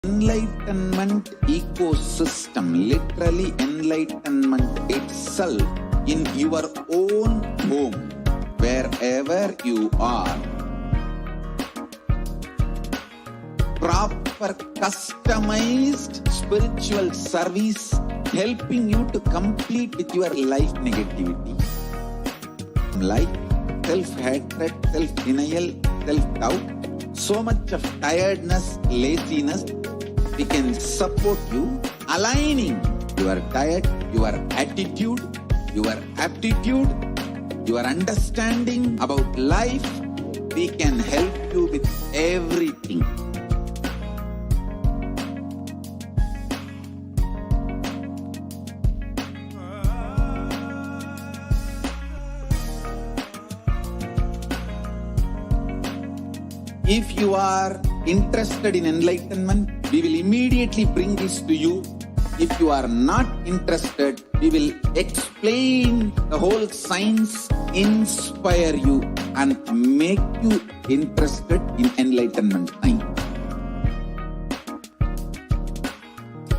Enlightenment ecosystem, literally enlightenment itself in your own home, wherever you are. Proper customized spiritual service helping you to complete with your life negativity. Like self-hatred, self-denial, self-doubt, so much of tiredness, laziness, we can support you, aligning your diet, your attitude, your aptitude, your understanding about life. We can help you with everything. If you are interested in enlightenment, we will immediately bring this to you. If you are not interested, we will explain the whole science, inspire you and make you interested in enlightenment science.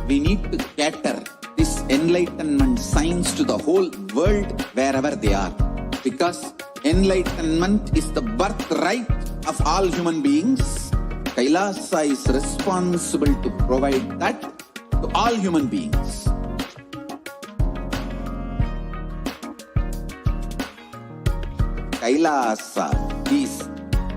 We need to cater this enlightenment science to the whole world wherever they are, because enlightenment is the birthright of all human beings. Kailasa is responsible to provide that to all human beings. Kailasa is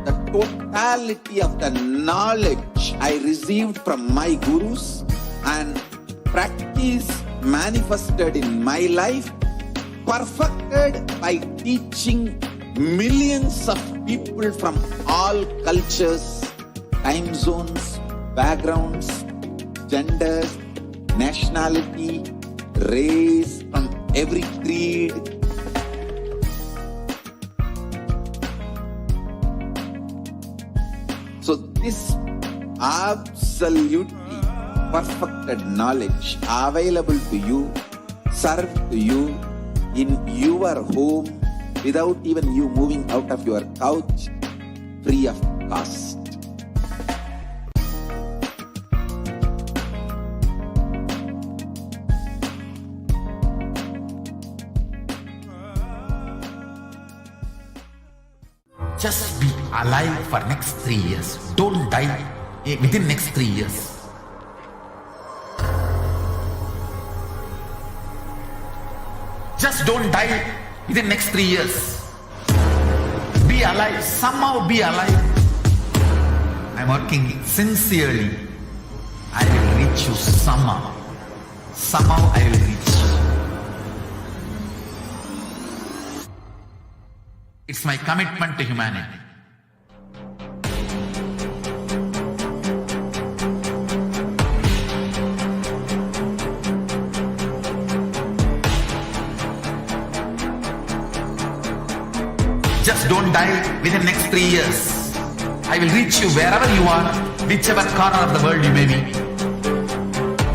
the totality of the knowledge I received from my gurus and practice manifested in my life, perfected by teaching millions of people from all cultures, time zones, backgrounds, genders, nationality, race, from every creed. So this absolutely perfected knowledge available to you, served to you in your home, without even you moving out of your couch, free of cost. Just be alive for next 3 years. Don't die within next 3 years. Just don't die within next 3 years. Be alive. Somehow be alive. I'm working sincerely. I will reach you somehow. Somehow I will reach you. It's my commitment to humanity. Just don't die within next 3 years. I will reach you wherever you are, whichever corner of the world you may be.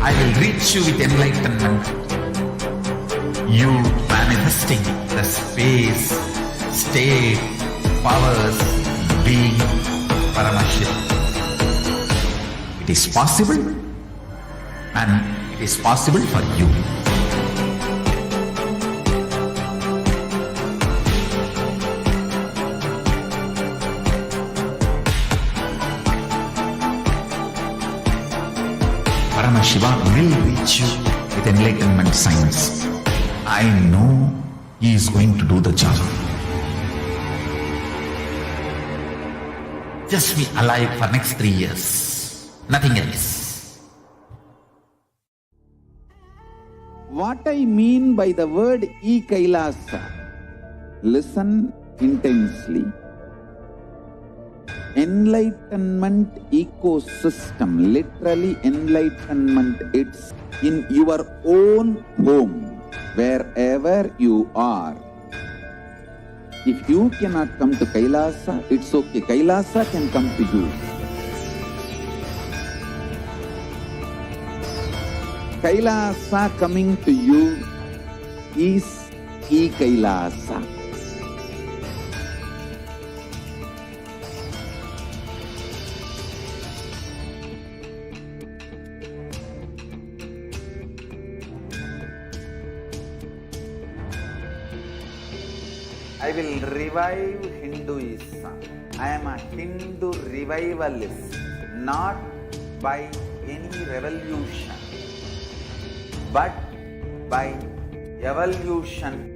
I will reach you with enlightenment. You manifesting the space, state, powers, being, Paramashivoham. It is possible, and it is possible for you. Paramashivoham will reach you with enlightenment science. I know he is going to do the job. Just be alive for next 3 years. Nothing else. What I mean by the word e-Kailasa, listen intensely. Enlightenment ecosystem, literally enlightenment, it's in your own home, wherever you are. If you cannot come to Kailasa, it's okay. Kailasa can come to you. Kailasa coming to you is e-Kailasa. I will revive Hinduism. I am a Hindu revivalist, not by any revolution, but by evolution.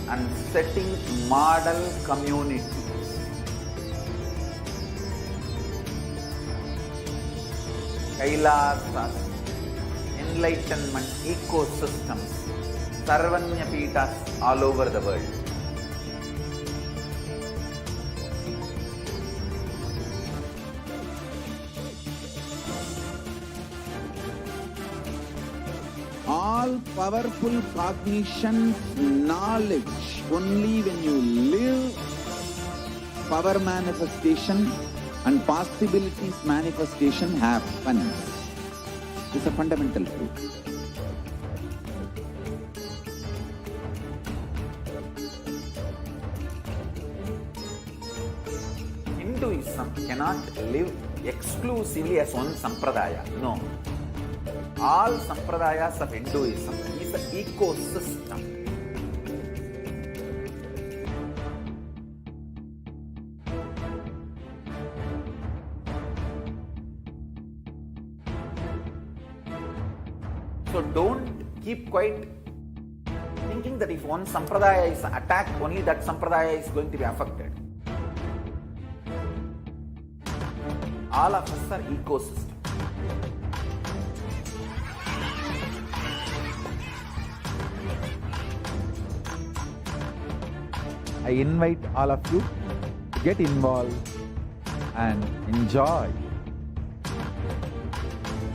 And setting model community. Kailasas, enlightenment ecosystems, Sarvanya Pitas all over the world. All powerful cognition, knowledge, only when you live power manifestation and possibilities manifestation happens. It's a fundamental truth. Hinduism cannot live exclusively as one sampradaya. No. All sampradayas of Hinduism is an ecosystem. So don't keep quiet thinking that if one sampradaya is attacked, only that sampradaya is going to be affected. All of us are ecosystem. I invite all of you to get involved and enjoy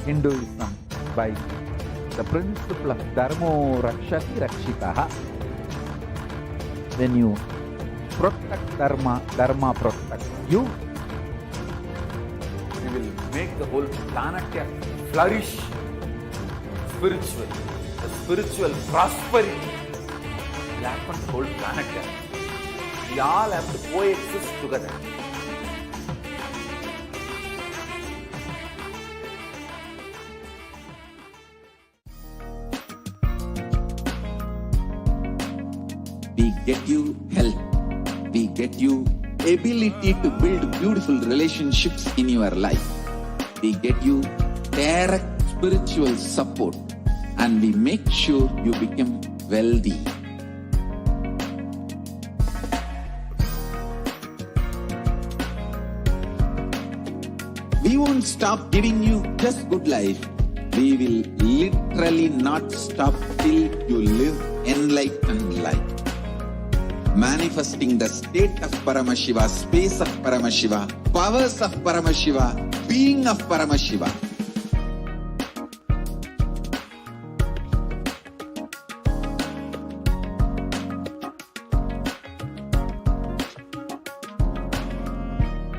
Hinduism by the principle of Dharmo Rakshati Rakshitaha. When you protect Dharma, Dharma protects you. You will make the whole planet flourish spiritually. The spiritual prosperity will happen to the whole planet. We all have to coexist together. We get you health. We get you ability to build beautiful relationships in your life. We get you direct spiritual support, and we make sure you become wealthy. We won't stop giving you just good life. We will literally not stop till you live enlightened life. Manifesting the state of Paramashiva, space of Paramashiva, powers of Paramashiva, being of Paramashiva.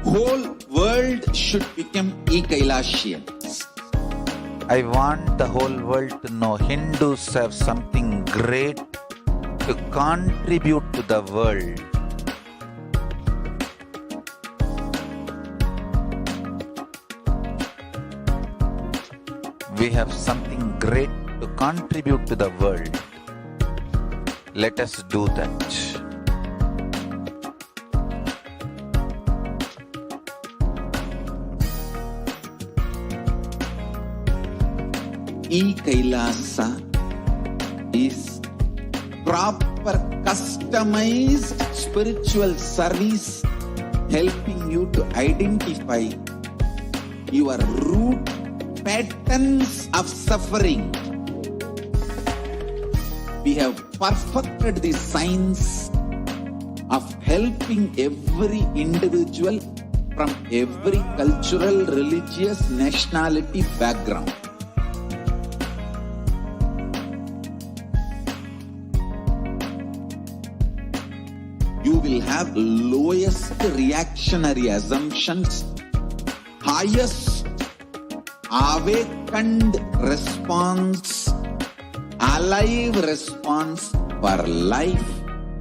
Whole world should become e-Kailashians. I want the whole world to know Hindus have something great to contribute to the world. We have something great to contribute to the world. Let us do that. E-Kailasa is proper customized spiritual service helping you to identify your root patterns of suffering. We have perfected the science of helping every individual from every cultural, religious, nationality background. You will have lowest reactionary assumptions, highest awakened response, alive response for life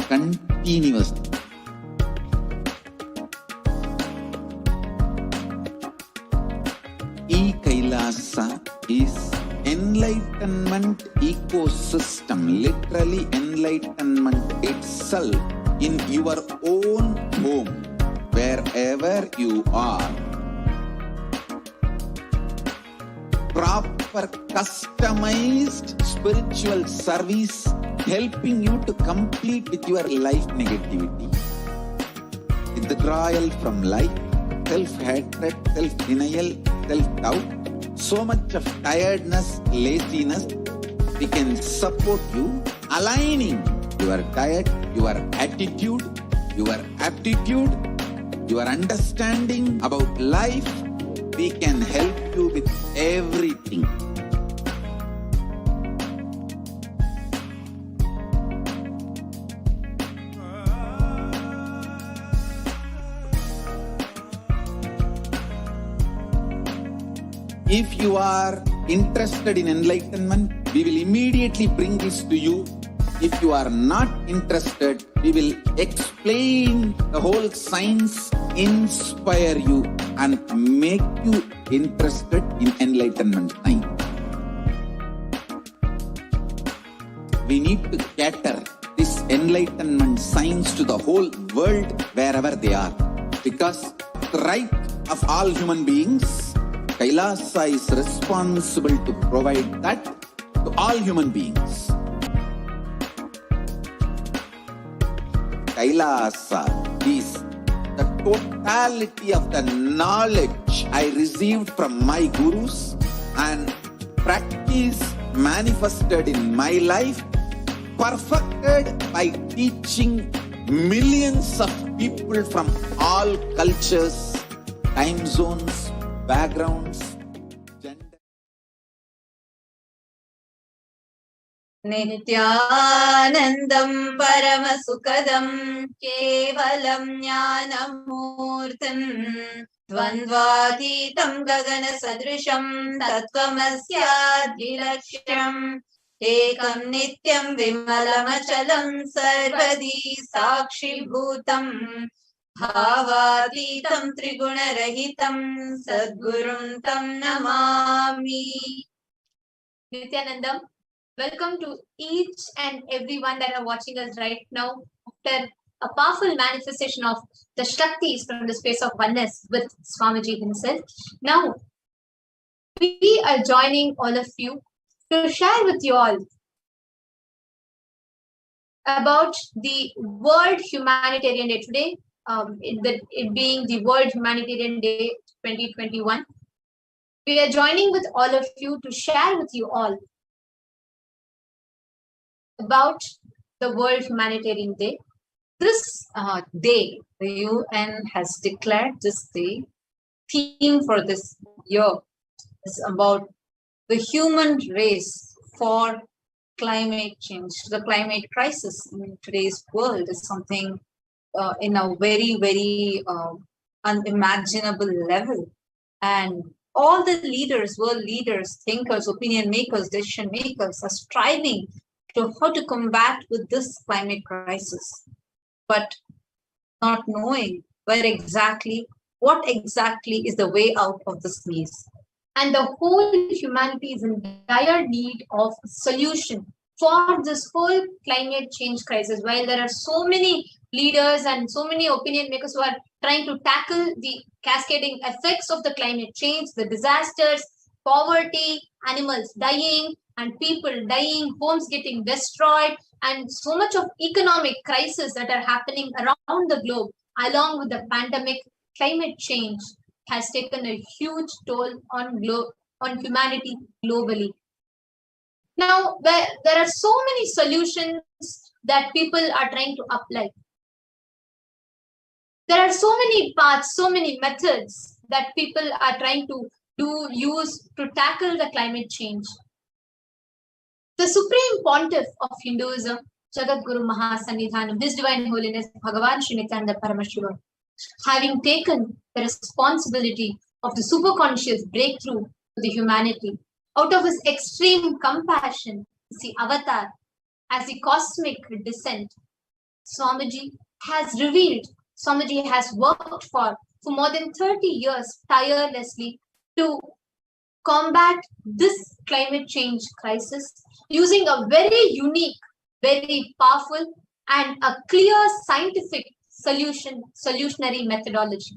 continuously. E-Kailasa is enlightenment ecosystem, literally enlightenment itself in your own home, wherever you are. Proper customized spiritual service helping you to complete with your life negativity. Withdrawal from life, self-hatred, self-denial, self-doubt, so much of tiredness, laziness. We can support you aligning your diet, your attitude, your aptitude, your understanding about life. We can help you with everything. If you are interested in enlightenment, we will immediately bring this to you. If you are not interested, we will explain the whole science, inspire you and make you interested in enlightenment science. We need to cater this enlightenment science to the whole world wherever they are. Because the right of all human beings, Kailasa is responsible to provide that to all human beings. Kailasa is the totality of the knowledge I received from my gurus and practice manifested in my life, perfected by teaching millions of people from all cultures, time zones, backgrounds, gender. Nithyanandam Paramasukadam Kevalam Jnanamurtam Dvandvatitam Gagana Sadrisham Tattvamasya Ekam Nityam Vimalamachalam Sarvadi Sakshi Bhutam Bhavatitam Triguna-rahitam Sadgurum Tam Namami. Nithyanandam, welcome to each and everyone that are watching us right now after a powerful manifestation of the Shaktis from the space of oneness with Swamiji himself. Now, we are joining all of you to share with you all about the World Humanitarian Day today. It being the World Humanitarian Day 2021. We are joining with all of you to share with you all about the World Humanitarian Day. This day, the UN has declared this day, theme for this year is about the human race for climate change. The climate crisis in today's world is something in a very, very unimaginable level. And all the leaders, world leaders, thinkers, opinion makers, decision makers are striving to how to combat with this climate crisis, but not knowing what exactly is the way out of this maze. And the whole humanity is in dire need of a solution for this whole climate change crisis. While there are so many leaders and so many opinion makers who are trying to tackle the cascading effects of the climate change, the disasters, poverty, animals dying and people dying, homes getting destroyed, and so much of economic crisis that are happening around the globe, along with the pandemic, climate change has taken a huge toll on humanity globally. Now, there are so many solutions that people are trying to apply. There are so many paths, so many methods that people are trying to use to tackle the climate change. The Supreme Pontiff of Hinduism, Jagadguru Mahasannidhanam, His Divine Holiness Bhagavan Sri Nithyananda Paramashivam, having taken the responsibility of the superconscious breakthrough to the humanity, out of his extreme compassion, see, avatar, as the cosmic descent, Swamiji has revealed, Swamiji has worked for more than 30 years tirelessly to combat this climate change crisis using a very unique, very powerful, and a clear scientific solutionary methodology.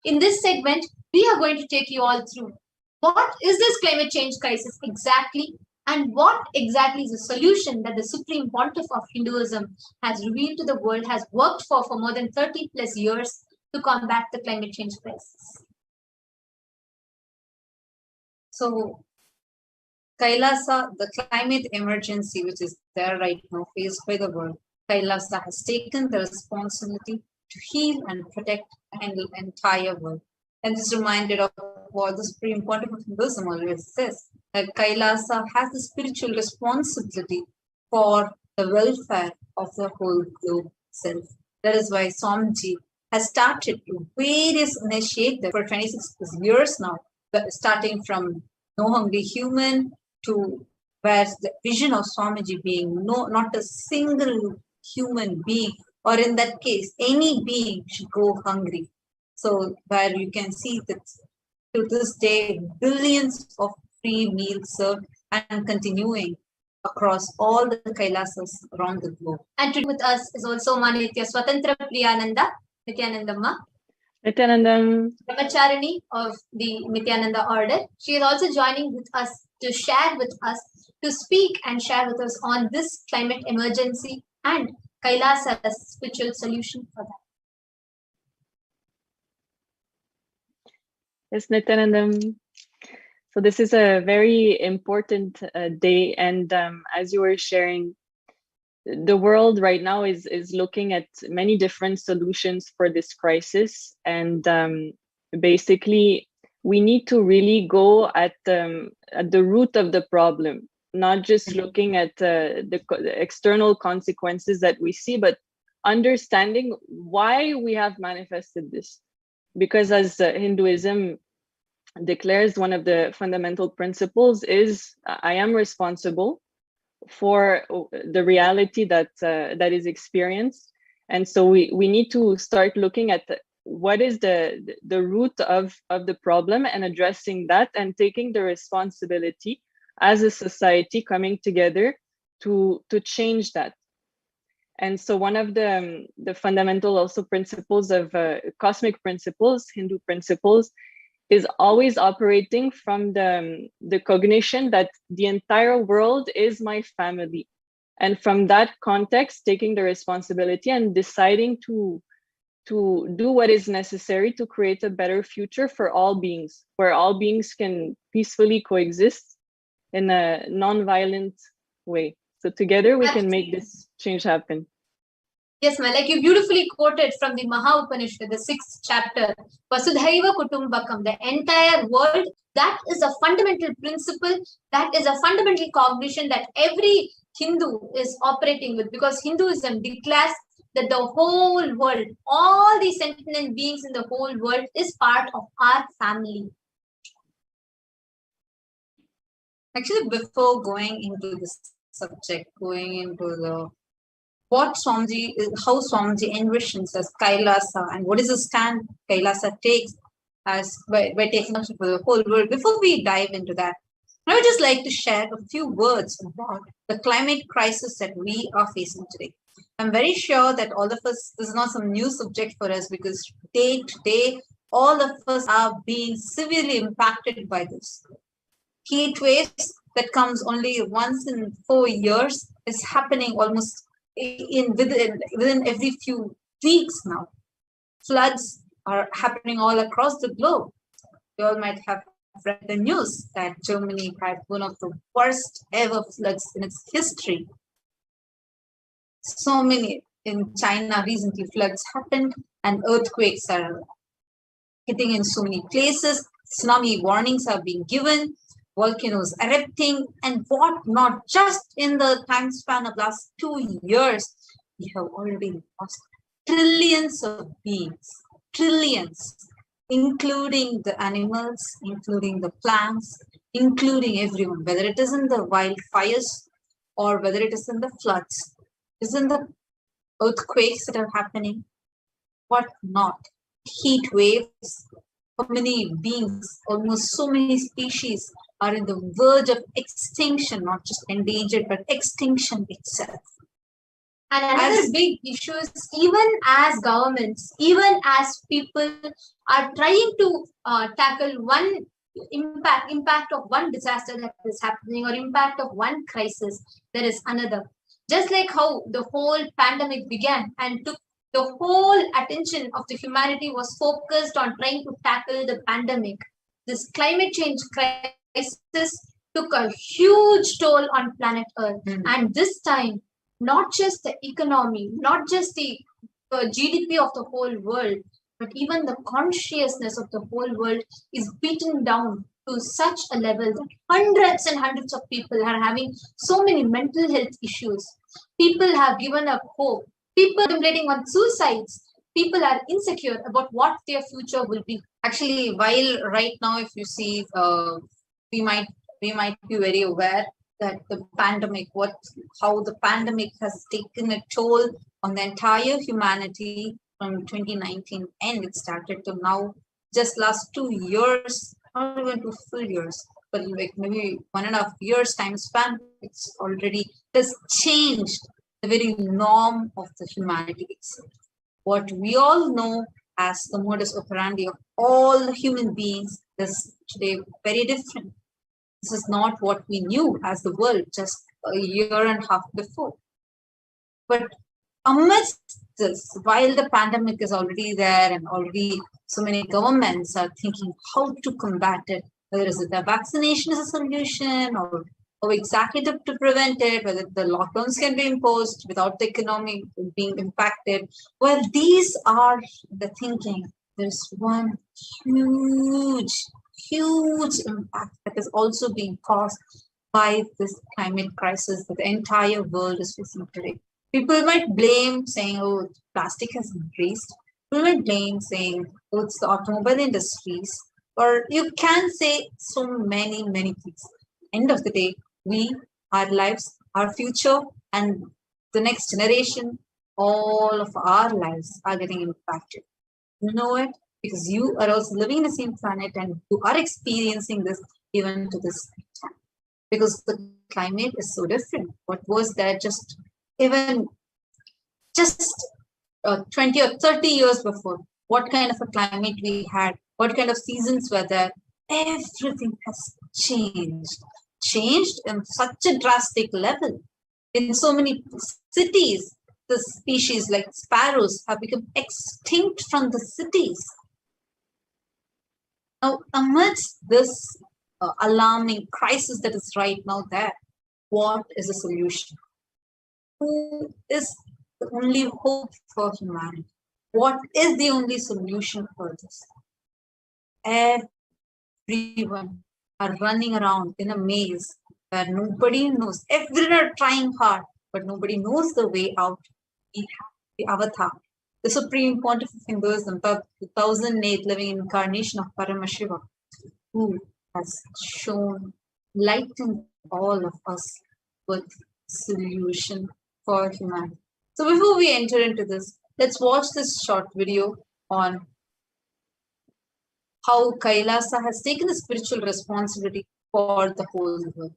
In this segment, we are going to take you all through what is this climate change crisis exactly, and what exactly is the solution that the Supreme Pontiff of Hinduism has revealed to the world, has worked for more than 30 plus years to combat the climate change crisis. So, Kailasa, the climate emergency which is there right now, faced by the world, Kailasa has taken the responsibility to heal and protect the entire world. And is reminded of what the Supreme Pontiff of Hinduism always says, that Kailasa has the spiritual responsibility for the welfare of the whole globe itself. That is why Swamiji has started to various initiatives for 26 years now, starting from No Hungry Human to where the vision of Swamiji being not a single human being, or in that case, any being should go hungry. So where you can see that to this day, billions of free meals served and continuing across all the Kailasas around the globe. And today with us is also Manitya Swatantra Priyananda, Nithyanandamma, Nithyanandam, Brahmacharini of the Nithyananda order. She is also joining with us to share with us, to speak and share with us on this climate emergency and Kailasa's spiritual solution for that. yes, Nithyanandam. So this is a very important day, and as you were sharing, the world right now is looking at many different solutions for this crisis, and basically we need to really go at the root of the problem, not just looking at the external consequences that we see, but understanding why we have manifested this. Because as Hinduism declares, one of the fundamental principles is I am responsible for the reality that is experienced. And so we need to start looking at what is the root of the problem and addressing that, and taking the responsibility as a society coming together to change that. And so one of the fundamental also principles of cosmic principles, Hindu principles, is always operating from the cognition that the entire world is my family. And from that context, taking the responsibility and deciding to do what is necessary to create a better future for all beings, where all beings can peacefully coexist in a non-violent way. So together we can make this change happen. Yes, ma'am. Like you beautifully quoted from the Maha Upanishad, the 6th chapter, Vasudhaiva Kutumbakam, the entire world, that is a fundamental principle, that is a fundamental cognition that every Hindu is operating with, because Hinduism declares that the whole world, all the sentient beings in the whole world is part of our family. Actually, before going into this subject, going into what Swamiji is, how Swamiji envisions as Kailasa, and what is the stand Kailasa takes as by taking action for the whole world. Before we dive into that, I would just like to share a few words about the climate crisis that we are facing today. I'm very sure that all of us, this is not some new subject for us, because day to day, all of us are being severely impacted by this. Heat waves that comes only once in 4 years is happening almost within every few weeks now. Floods are happening all across the globe. You all might have read the news that Germany had one of the worst ever floods in its history. So many in China recently floods happened, and earthquakes are hitting in so many places. Tsunami warnings are being given, volcanoes erupting, and what not. Just in the time span of last 2 years, we have already lost trillions of beings, trillions, including the animals, including the plants, including everyone, whether it is in the wildfires or whether it is in the floods, is in the earthquakes that are happening, what not, heat waves, how many beings, almost so many species are in the verge of extinction, not just endangered, but extinction itself. And another big issue is, even as governments, even as people are trying to tackle one impact of one disaster that is happening, or impact of one crisis, there is another. Just like how the whole pandemic began and took the whole attention of the humanity was focused on trying to tackle the pandemic, this climate change crisis took a huge toll on planet Earth. And this time, not just the economy, not just the GDP of the whole world, but even the consciousness of the whole world is beaten down to such a level that hundreds and hundreds of people are having so many mental health issues. People have given up hope. People are contemplating on suicides. People are insecure about what their future will be. Actually, while right now, if you see, we might be very aware that the pandemic, how the pandemic has taken a toll on the entire humanity from 2019 end it started to now, just last 2 years, not even 2 full years, but like maybe 1.5 years time span, it's already has changed the very norm of the humanity itself. What we all know as the modus operandi of all the human beings is today very different. This is not what we knew as the world just a year and a half before. But amidst this, while the pandemic is already there and already so many governments are thinking how to combat it, whether is it the vaccination is a solution, or how exactly to prevent it, whether the lockdowns can be imposed without the economy being impacted. Well, these are the thinking. There's one huge impact that is also being caused by this climate crisis that the entire world is facing today. People might blame saying, oh, plastic has increased. People might blame saying, oh, it's the automobile industries. Or you can say so many things. End of the day, our lives, our future, and the next generation, all of our lives are getting impacted. You know it because you are also living in the same planet and you are experiencing this even to this time. Because the climate is so different. What was there just 20 or 30 years before? What kind of a climate we had? What kind of seasons were there? Everything has changed in such a drastic level. In so many cities, the species like sparrows have become extinct from the cities. Now, amidst this alarming crisis that is right now there, what is the solution? Who is the only hope for humanity? What is the only solution for this? Everyone are running around in a maze where nobody knows. Everyone are trying hard, but nobody knows the way out. We have the avatar, the supreme pontiff of Hinduism, the 1008 living incarnation of Paramashivoham, who has lightened all of us with solution for humanity. So before we enter into this, let's watch this short video on how Kailasa has taken the spiritual responsibility for the whole world.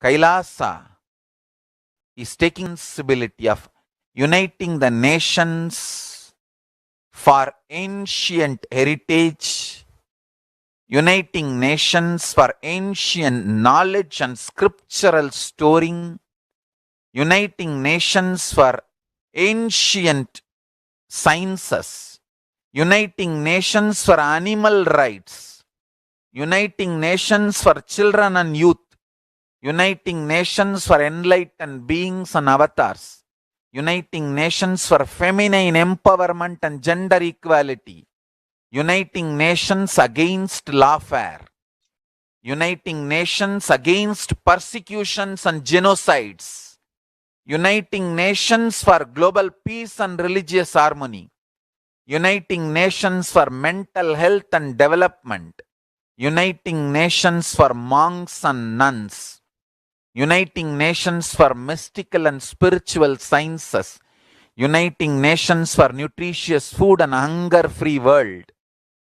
Kailasa is taking responsibility of uniting the nations for ancient heritage, uniting nations for ancient knowledge and scriptural storing, uniting nations for ancient sciences, uniting nations for animal rights, uniting nations for children and youth, uniting nations for enlightened beings and avatars, uniting nations for feminine empowerment and gender equality, uniting nations against lawfare, uniting nations against persecutions and genocides, uniting nations for global peace and religious harmony, uniting nations for mental health and development, uniting nations for monks and nuns, uniting nations for mystical and spiritual sciences, uniting nations for nutritious food and hunger-free world,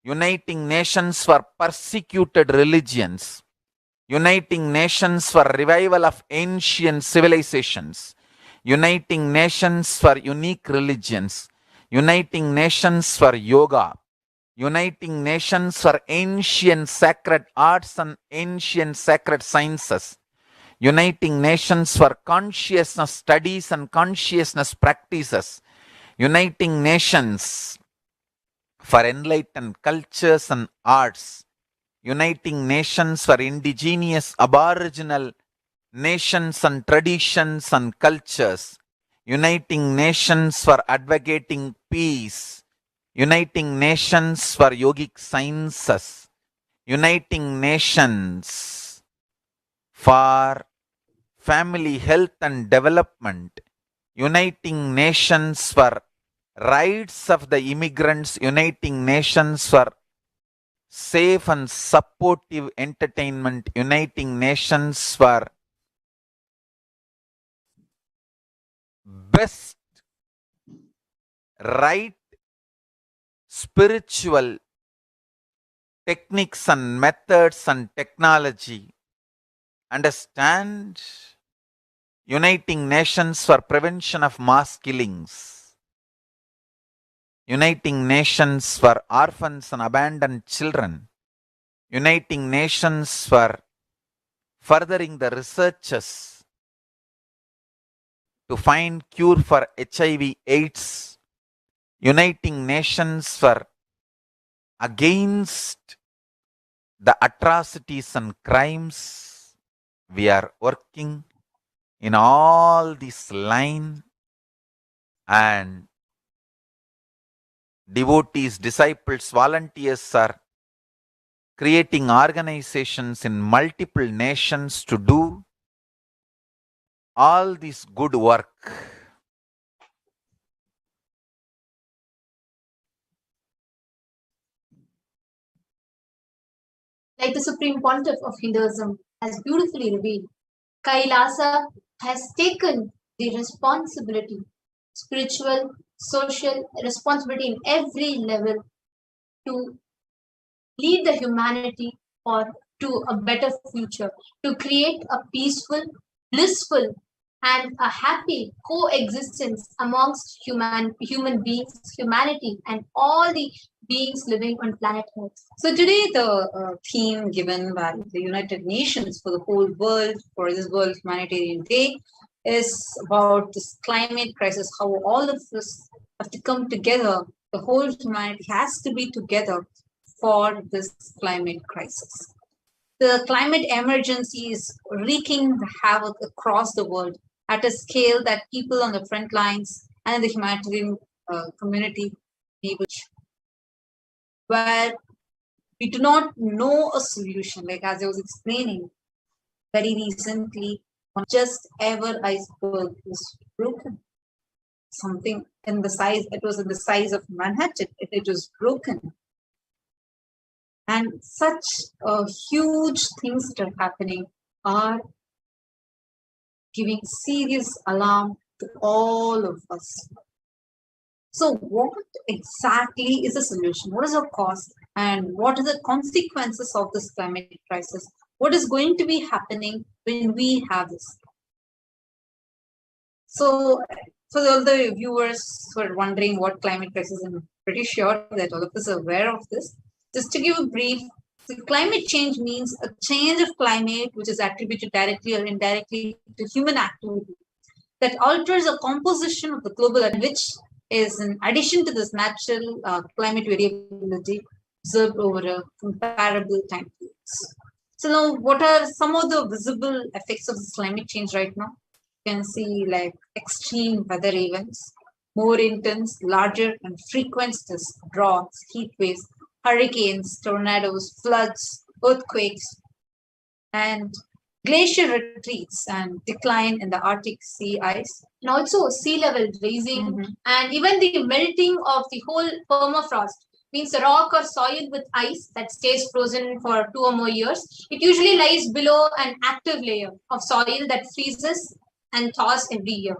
uniting nations for persecuted religions, uniting nations for revival of ancient civilizations, uniting nations for unique religions, uniting nations for yoga, uniting nations for ancient sacred arts and ancient sacred sciences, uniting nations for consciousness studies and consciousness practices, uniting nations for enlightened cultures and arts, uniting nations for indigenous aboriginal nations and traditions and cultures, uniting nations for advocating peace, uniting nations for yogic sciences, uniting nations for family health and development, uniting nations for rights of the immigrants, uniting nations for safe and supportive entertainment, uniting nations for best right spiritual techniques and methods and technology. Understand? Uniting nations for prevention of mass killings, uniting nations for orphans and abandoned children, uniting nations for furthering the researches to find cure for HIV/AIDS, uniting nations for against the atrocities and crimes. We are working in all this line, and devotees, disciples, volunteers are creating organizations in multiple nations to do all this good work. Like the Supreme Pontiff of Hinduism has beautifully revealed, Kailasa has taken the responsibility, spiritual, social responsibility in every level to lead the humanity or to a better future, to create a peaceful, blissful, and a happy coexistence amongst human beings, humanity, and all the beings living on planet Earth. So today the theme given by the United Nations for the whole world for this World Humanitarian Day is about this climate crisis, how all of us have to come together. The whole humanity has to be together for this climate crisis. The climate emergency is wreaking havoc across the world at a scale that people on the front lines and the humanitarian community where we do not know a solution. Like as I was explaining very recently, just ever iceberg was broken. Something in the size, it was in the size of Manhattan, it was broken. And such huge things that are happening are giving serious alarm to all of us. So what exactly is the solution? What is the cause? And what are the consequences of this climate crisis? what is going to be happening when we have this. So for all the viewers who are wondering what climate crisis, I'm pretty sure that all of us are aware of this. Just to give a brief, so climate change means a change of climate which is attributed directly or indirectly to human activity that alters the composition of the global, which is in addition to this natural climate variability observed over a comparable time periods. So now, what are some of the visible effects of this climate change right now? You can see like extreme weather events, more intense, larger and frequent droughts, heat waves, hurricanes, tornadoes, floods, earthquakes, and glacier retreats and decline in the Arctic sea ice. And also sea level raising and even the melting of the whole permafrost, means a rock or soil with ice that stays frozen for 2 or more years. It usually lies below an active layer of soil that freezes and thaws every year.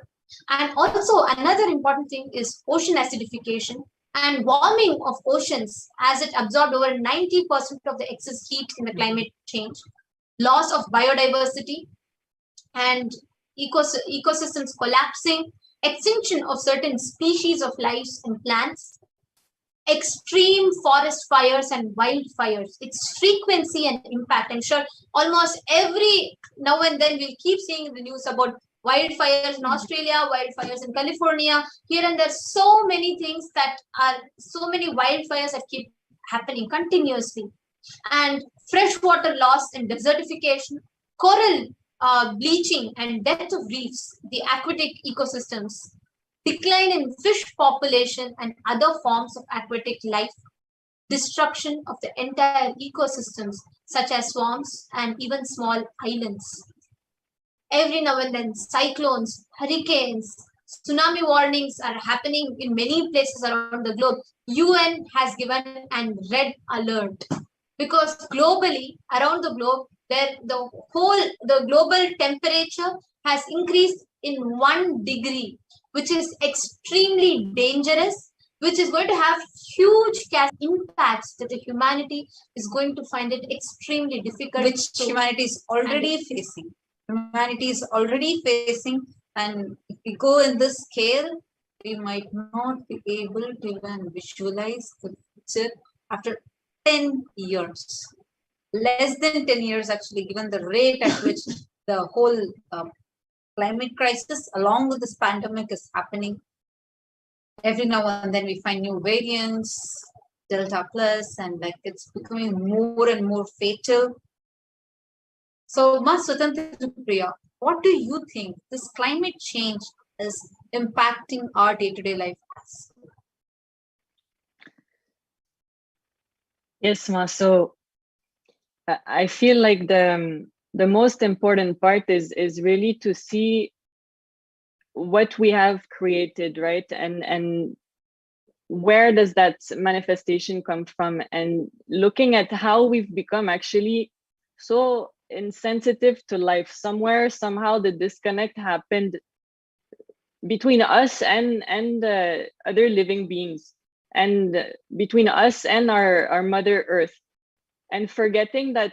And also another important thing is ocean acidification and warming of oceans as it absorbed over 90% of the excess heat in the climate change, loss of biodiversity and ecosystems collapsing, extinction of certain species of life and plants, extreme forest fires and wildfires, its frequency and impact. I'm sure almost every now and then we'll keep seeing in the news about wildfires in Australia, wildfires in California, here and there. So many things that are, so many wildfires that keep happening continuously. And freshwater loss and desertification, coral bleaching and death of reefs, the aquatic ecosystems, decline in fish population and other forms of aquatic life, destruction of the entire ecosystems such as swamps and even small islands. Every now and then cyclones, hurricanes, tsunami warnings are happening in many places around the globe. UN has given a red alert because globally, around the globe, the global temperature has increased in 1 degree, which is extremely dangerous, which is going to have huge impacts that the humanity is going to find it extremely difficult. Which humanity is already facing. Humanity is already facing, and if we go in this scale, we might not be able to even visualize the future after 10 years. Less than 10 years, actually, given the rate at which the whole climate crisis, along with this pandemic, is happening. Every now and then we find new variants, Delta Plus, and like it's becoming more and more fatal. So, Ma Swatantra, what do you think this climate change is impacting our day-to-day life as? Yes, Ma. So I feel like the most important part is really to see what we have created, right? And where does that manifestation come from? And looking at how we've become actually so insensitive to life. Somewhere, somehow the disconnect happened between us and other living beings, and between us and our Mother Earth, and forgetting that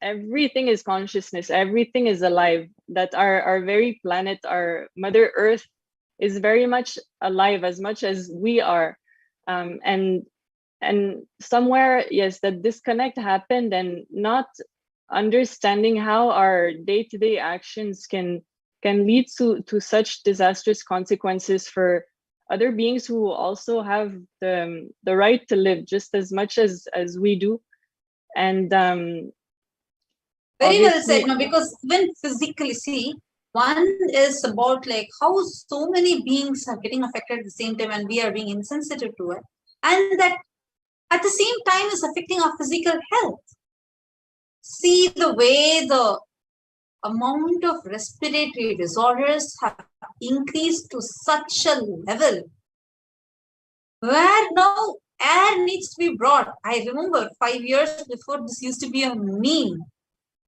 everything is consciousness, everything is alive, that our very planet, our Mother Earth, is very much alive as much as we are. And somewhere, yes, that disconnect happened, and not understanding how our day-to-day actions can lead to such disastrous consequences for other beings who also have the right to live just as much as we do. And very well said, no, because when physically see, one is about like how so many beings are getting affected at the same time and we are being insensitive to it, and that at the same time is affecting our physical health. See the way the amount of respiratory disorders have increased to such a level where now air needs to be brought. I remember 5 years before, this used to be a meme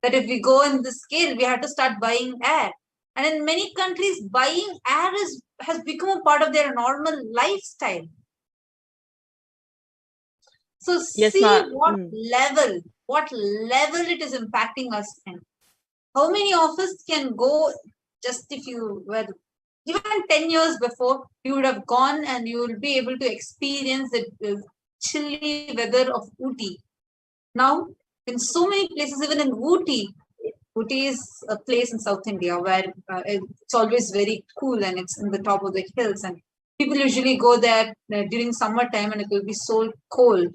that if we go in this scale, we have to start buying air. And in many countries, buying air has become a part of their normal lifestyle. So Yes, see Ma. what level it is impacting us. And how many of us can go, just if you were even 10 years before, you would have gone and you will be able to experience the chilly weather of Ooty. Now, in so many places, even in Ooty is a place in South India where it's always very cool and it's in the top of the hills. And people usually go there during summertime and it will be so cold.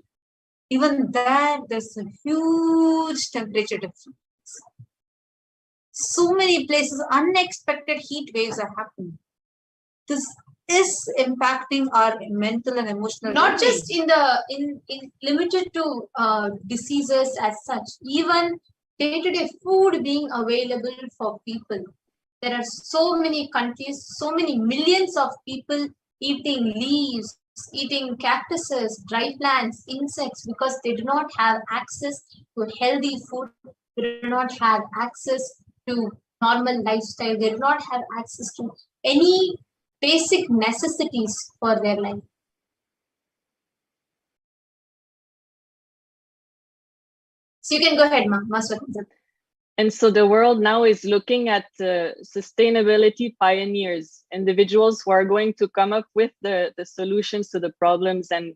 Even there, there's a huge temperature difference. So many places, unexpected heat waves are happening. This is impacting our mental and emotional. Not well-being. just in limited to diseases as such, even day-to-day food being available for people. There are so many countries, so many millions of people eating leaves, eating cactuses, dry plants, insects, because they do not have access to healthy food, they do not have access to normal lifestyle, they do not have access to any basic necessities for their life. So you can go ahead, Maswati. And so the world now is looking at sustainability pioneers, individuals who are going to come up with the solutions to the problems and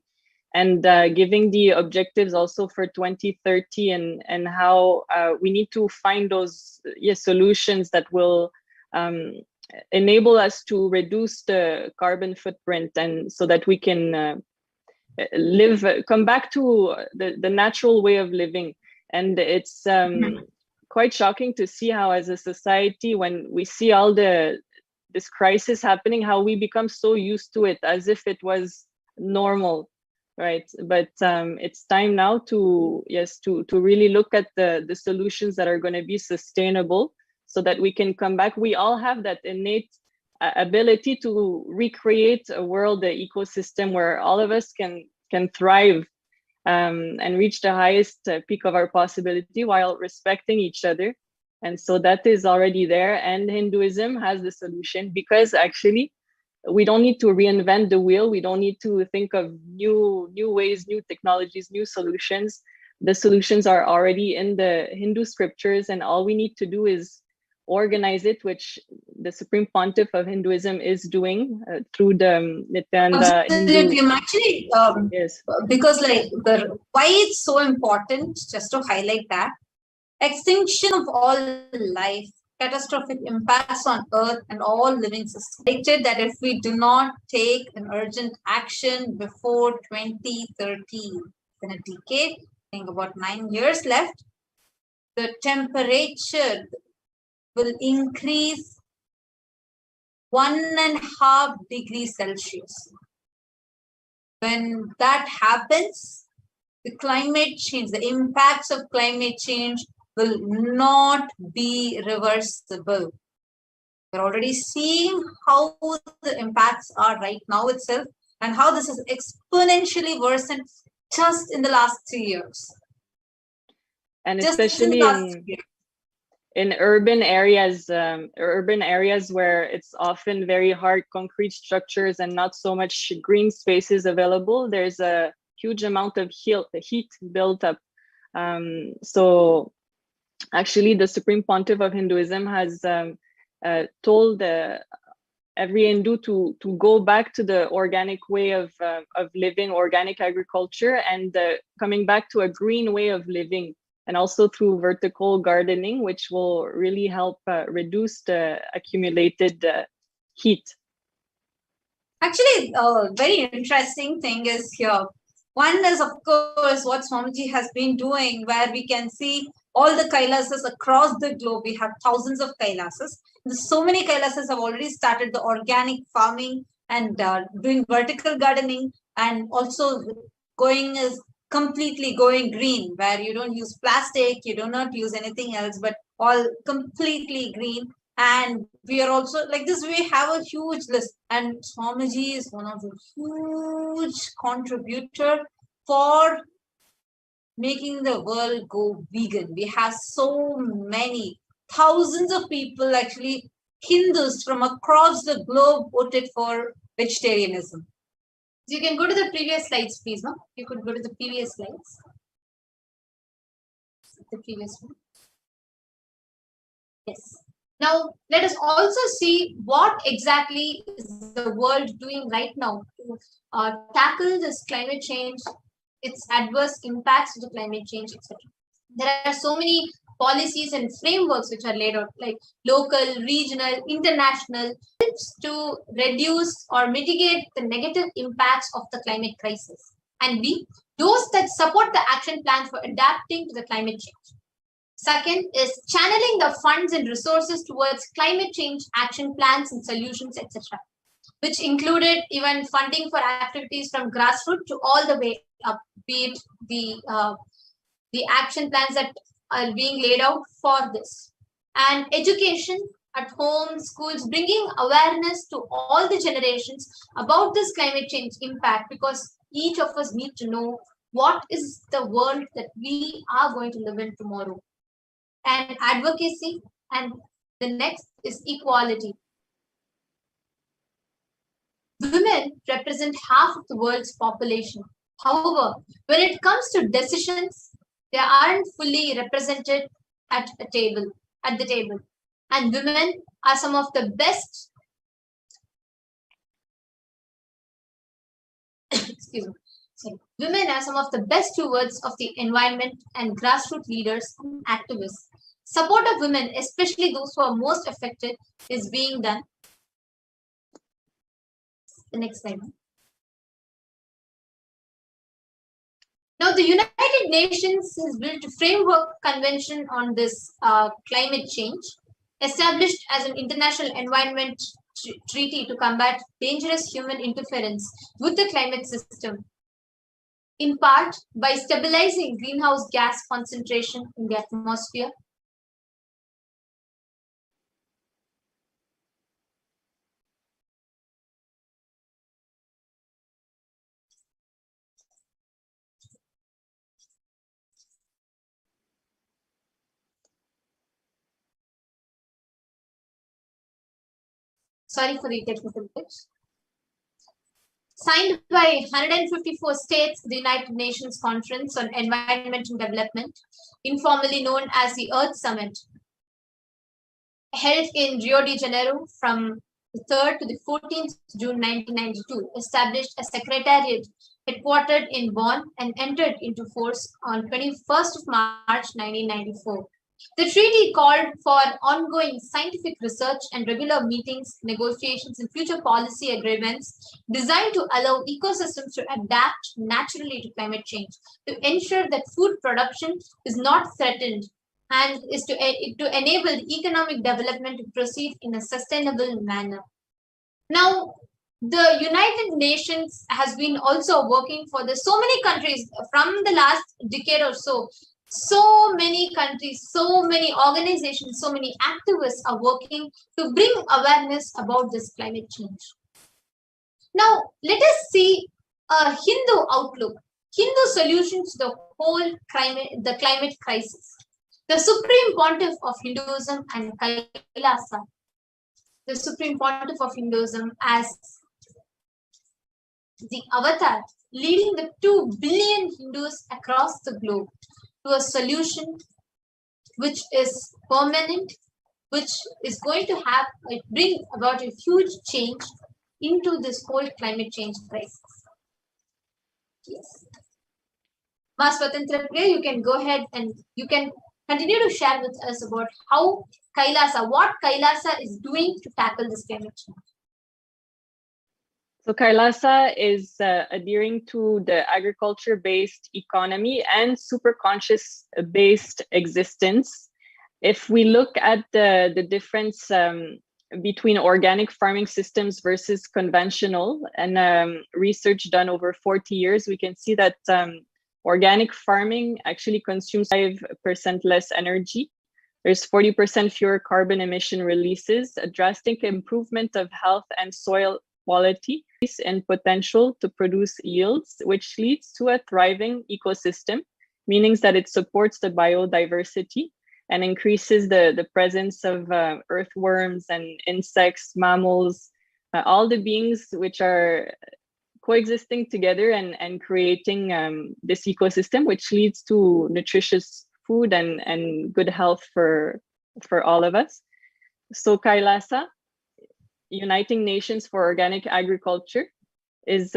giving the objectives also for 2030 and how we need to find those solutions that will enable us to reduce the carbon footprint, and so that we can come back to the natural way of living. And it's quite shocking to see how, as a society, when we see all this crisis happening, how we become so used to it as if it was normal, right? But it's time now to really look at the solutions that are going to be sustainable, so that we can come back. We all have that innate ability to recreate a world, the ecosystem where all of us can thrive and reach the highest peak of our possibility while respecting each other. And so that is already there. And Hinduism has the solution, because actually we don't need to reinvent the wheel. We don't need to think of new ways, new technologies, new solutions. The solutions are already in the Hindu scriptures, and all we need to do is organize it, which the Supreme Pontiff of Hinduism is doing through the Nithyananda Absolutely. I'm actually, yes. because why it's so important, just to highlight that, extinction of all life, catastrophic impacts on Earth and all living systems. Predicted that if we do not take an urgent action before 2030, in a decade, I think about 9 years left, the temperature will increase 1.5 degrees Celsius. When that happens, the climate change, the impacts of climate change will not be reversible. We're already seeing how the impacts are right now itself, and how this is exponentially worsened just in the last 3 years. And Just especially in urban areas where it's often very hard concrete structures and not so much green spaces available, there's a huge amount of heat built up. So actually, the Supreme Pontiff of Hinduism has told every Hindu to go back to the organic way of living, organic agriculture, and coming back to a green way of living, and also through vertical gardening, which will really help reduce the accumulated heat. Actually, a very interesting thing is here. One is, of course, what Swamiji has been doing, where we can see all the Kailasas across the globe. We have thousands of Kailasas. So many Kailasas have already started the organic farming and doing vertical gardening, and also completely going green, where you don't use plastic, you do not use anything else, but all completely green. And we are also like this, we have a huge list, and Swamiji is one of the huge contributor for making the world go vegan. We have so many thousands of people, actually Hindus from across the globe, voted for vegetarianism. You can go to the previous slides, please. No, you could go to the previous slides. The previous one. Yes. Now, let us also see what exactly is the world doing right now to tackle this climate change, its adverse impacts to the climate change, etc. There are so many policies and frameworks which are laid out, like local, regional, international, to reduce or mitigate the negative impacts of the climate crisis. And B, those that support the action plan for adapting to the climate change. Second is channeling the funds and resources towards climate change action plans and solutions, etc., which included even funding for activities from grassroots to all the way up, be it the action plans that are being laid out for this. And education at home, schools, bringing awareness to all the generations about this climate change impact, because each of us need to know what is the world that we are going to live in tomorrow. And advocacy, and the next is equality. Women represent half of the world's population. However, when it comes to decisions, they aren't fully represented at the table. And women are some of the best excuse me. Sorry. Women are some of the best stewards of the environment and grassroots leaders and activists. Support of women, especially those who are most affected, is being done. The next slide. Now, the United Nations has built a framework convention on this climate change, established as an international environment treaty to combat dangerous human interference with the climate system, in part by stabilizing greenhouse gas concentration in the atmosphere. Sorry for the technical glitch. Signed by 154 states, the United Nations Conference on Environment and Development, informally known as the Earth Summit, held in Rio de Janeiro from the 3rd to the 14th June 1992, established a secretariat headquartered in Bonn and entered into force on 21st of March 1994. The treaty called for ongoing scientific research and regular meetings, negotiations, and future policy agreements designed to allow ecosystems to adapt naturally to climate change, to ensure that food production is not threatened, and is to enable economic development to proceed in a sustainable manner. Now, the United Nations has been also working for this. So many countries from the last decade or so, so many countries, so many organizations, so many activists are working to bring awareness about this climate change. Now, let us see a Hindu outlook, Hindu solutions to the whole climate crisis. The Supreme Pontiff of Hinduism and Kailasa, the Supreme Pontiff of Hinduism as the avatar, leading the 2 billion Hindus across the globe to a solution which is permanent, which is going to bring about a huge change into this whole climate change crisis. Yes. Ma Swatantra Priya, you can go ahead and you can continue to share with us about how what Kailasa is doing to tackle this climate change. So Kailasa is adhering to the agriculture-based economy and superconscious-based existence. If we look at the difference between organic farming systems versus conventional, and research done over 40 years, we can see that organic farming actually consumes 5% less energy. There's 40% fewer carbon emission releases, a drastic improvement of health and soil quality, and potential to produce yields, which leads to a thriving ecosystem, meaning that it supports the biodiversity and increases the presence of earthworms and insects, mammals, all the beings which are coexisting together and creating this ecosystem, which leads to nutritious food and good health for all of us. So Kailasa, Uniting Nations for Organic Agriculture, is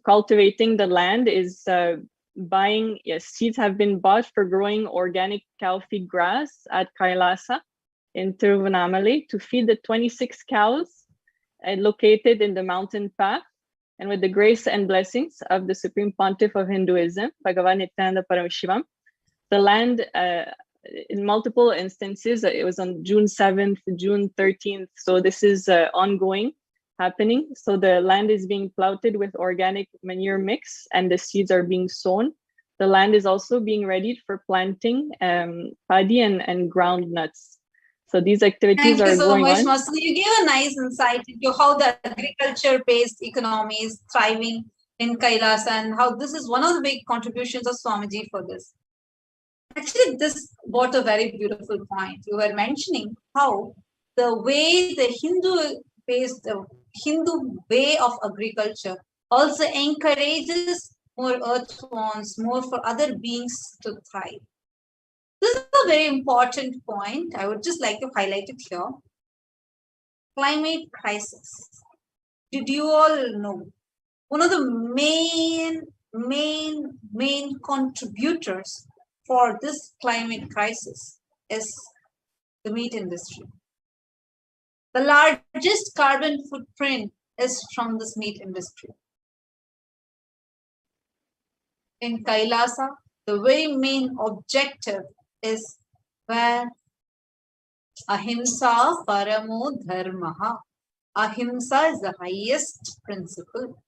cultivating the land, is buying, yes, seeds have been bought for growing organic cow feed grass at Kailasa in Tiruvannamalai to feed the 26 cows located in the mountain path. And with the grace and blessings of the Supreme Pontiff of Hinduism, Bhagavan Nithyananda Paramashivam, the land, in multiple instances, it was on June 7th, June 13th. So this is ongoing, happening. So the land is being plowed with organic manure mix and the seeds are being sown. The land is also being readied for planting paddy and ground nuts. So these activities are going on. Thank you so much, Master. You gave a nice insight into how the agriculture-based economy is thriving in Kailasa and how this is one of the big contributions of Swamiji for this. Actually, this brought a very beautiful point. You were mentioning how the way the Hindu way of agriculture also encourages more earthworms, more for other beings to thrive. This is a very important point. I would just like to highlight it here. Climate crisis. Did you all know? One of the main contributors for this climate crisis is the meat industry. The largest carbon footprint is from this meat industry. In Kailasa, the very main objective is where ahimsa paramo dharmaha. Ahimsa is the highest principle.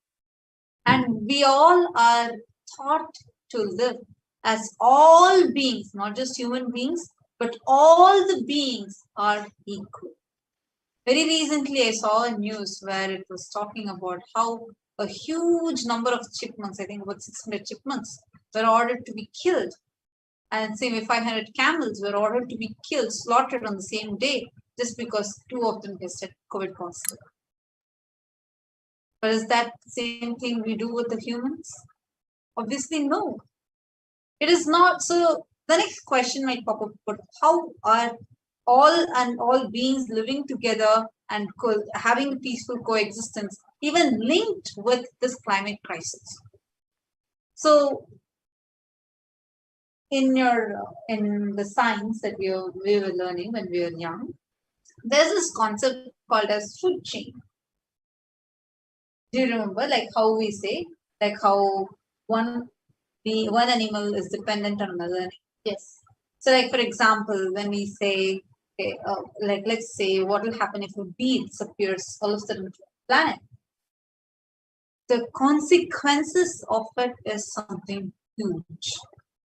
And we all are taught to live as all beings, not just human beings, but all the beings are equal. Very recently, I saw a news where it was talking about how a huge number of chipmunks, I think about 600 chipmunks, were ordered to be killed. And same with 500 camels were ordered to be killed, slaughtered on the same day, just because 2 of them tested COVID positive. But is that the same thing we do with the humans? Obviously, no. It is not. So the next question might pop up, but how are all beings living together and having a peaceful coexistence even linked with this climate crisis? So in the science that we were learning when we were young, there's this concept called as food chain. Do you remember, like how we say, like how one animal is dependent on another animal? Yes. So like, for example, when we say, okay, like let's say what will happen if a bee disappears all of a sudden from the planet? The consequences of it is something huge.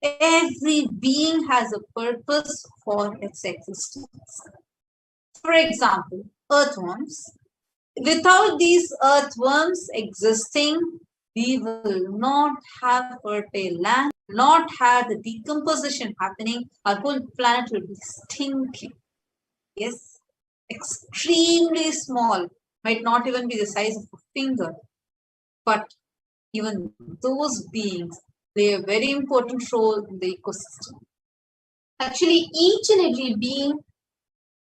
Every being has a purpose for its existence. For example, earthworms. Without these earthworms existing, we will not have fertile land, not have the decomposition happening. Our whole planet will be stinking. Yes, extremely small, might not even be the size of a finger. But even those beings play a very important role in the ecosystem. Actually, each and every being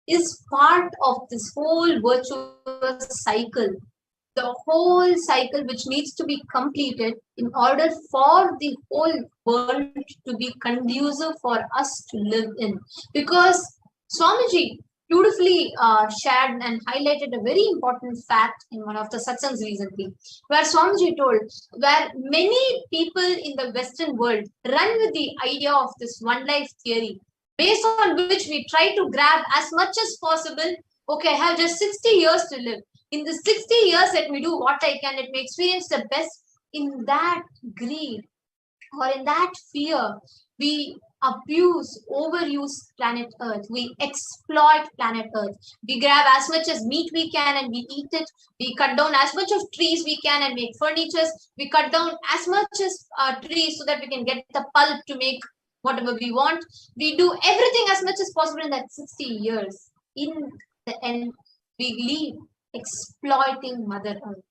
is part of this whole virtuous cycle, the whole cycle which needs to be completed in order for the whole world to be conducive for us to live in. Because Swamiji beautifully shared and highlighted a very important fact in one of the satsangs recently, where Swamiji told, where many people in the Western world run with the idea of this one life theory, based on which we try to grab as much as possible. Okay, I have just 60 years to live. In the 60 years, let me do what I can. Let me experience the best. In that greed or in that fear, we overuse planet Earth. We exploit planet Earth. We grab as much as meat we can and we eat it. We cut down as much of trees we can and make furnitures. We cut down as much as trees so that we can get the pulp to make whatever we want. We do everything as much as possible in that 60 years. In the end, we leave exploiting Mother Earth.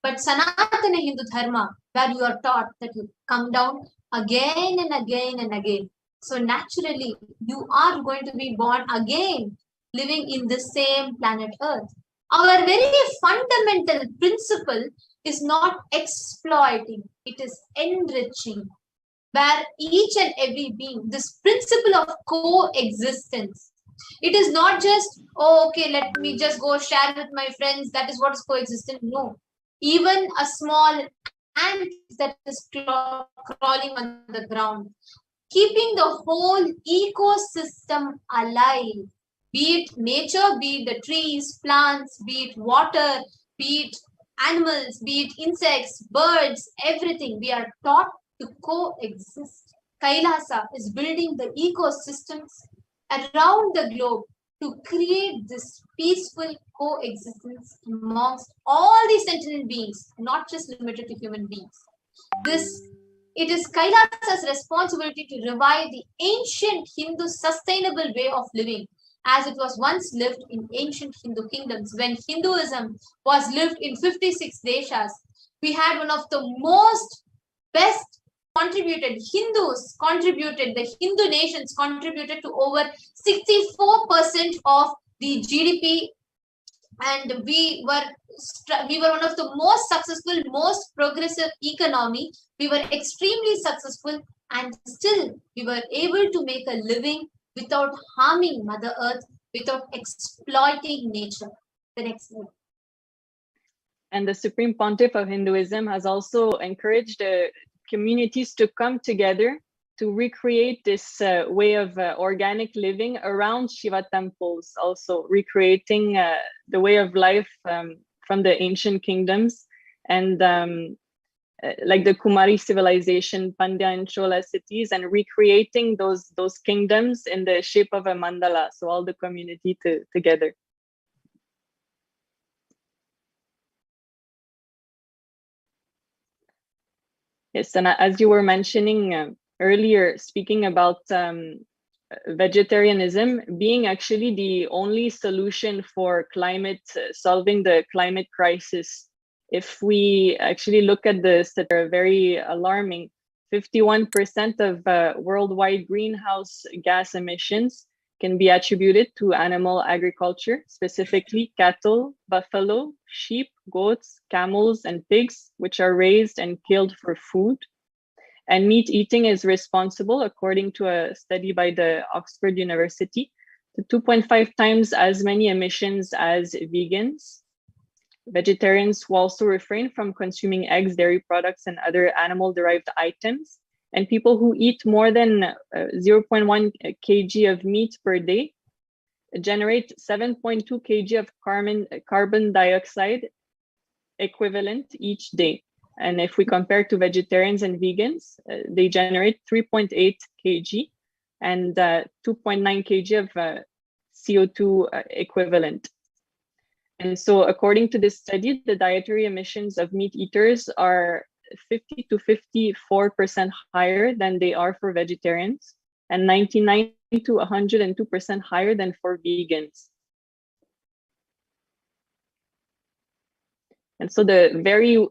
But Sanatana Hindu Dharma, where you are taught that you come down again and again and again. So naturally, you are going to be born again, living in the same planet Earth. Our very fundamental principle is not exploiting, it is enriching, where each and every being, this principle of coexistence, it is not just, oh, okay, let me just go share with my friends, that is what is coexistence. No, even a small ant that is crawling on the ground, keeping the whole ecosystem alive, be it nature, be it the trees, plants, be it water, be it animals, be it insects, birds, everything. We are taught to coexist. Kailasa is building the ecosystems around the globe to create this peaceful coexistence amongst all these sentient beings, not just limited to human beings. It is Kailasa's responsibility to revive the ancient Hindu sustainable way of living as it was once lived in ancient Hindu kingdoms. When Hinduism was lived in 56 deshas, we had one of the most best contributed, the Hindu nations contributed to over 64% of the GDP, and we were one of the most successful, most progressive economy. We were extremely successful, and still we were able to make a living without harming Mother Earth, without exploiting nature. The next slide. And the Supreme Pontiff of Hinduism has also encouraged communities to come together to recreate this way of organic living around Shiva temples, also recreating the way of life from the ancient kingdoms, and like the Kumari civilization, Pandya and Chola cities, and recreating those kingdoms in the shape of a mandala, so all the community together. Yes, and as you were mentioning earlier, speaking about vegetarianism being actually the only solution for solving the climate crisis. If we actually look at this, that are very alarming. 51% of worldwide greenhouse gas emissions can be attributed to animal agriculture, specifically cattle, buffalo, sheep, goats, camels, and pigs, which are raised and killed for food. And meat eating is responsible, according to a study by the Oxford University, to 2.5 times as many emissions as vegans. Vegetarians who also refrain from consuming eggs, dairy products, and other animal-derived items. And people who eat more than 0.1 kg of meat per day generate 7.2 kg of carbon dioxide equivalent each day. And if we compare to vegetarians and vegans, they generate 3.8 kg and 2.9 kg of CO2 equivalent. And so according to this study, the dietary emissions of meat eaters are 50 to 54% higher than they are for vegetarians, and 99 to 102% higher than for vegans. And so the very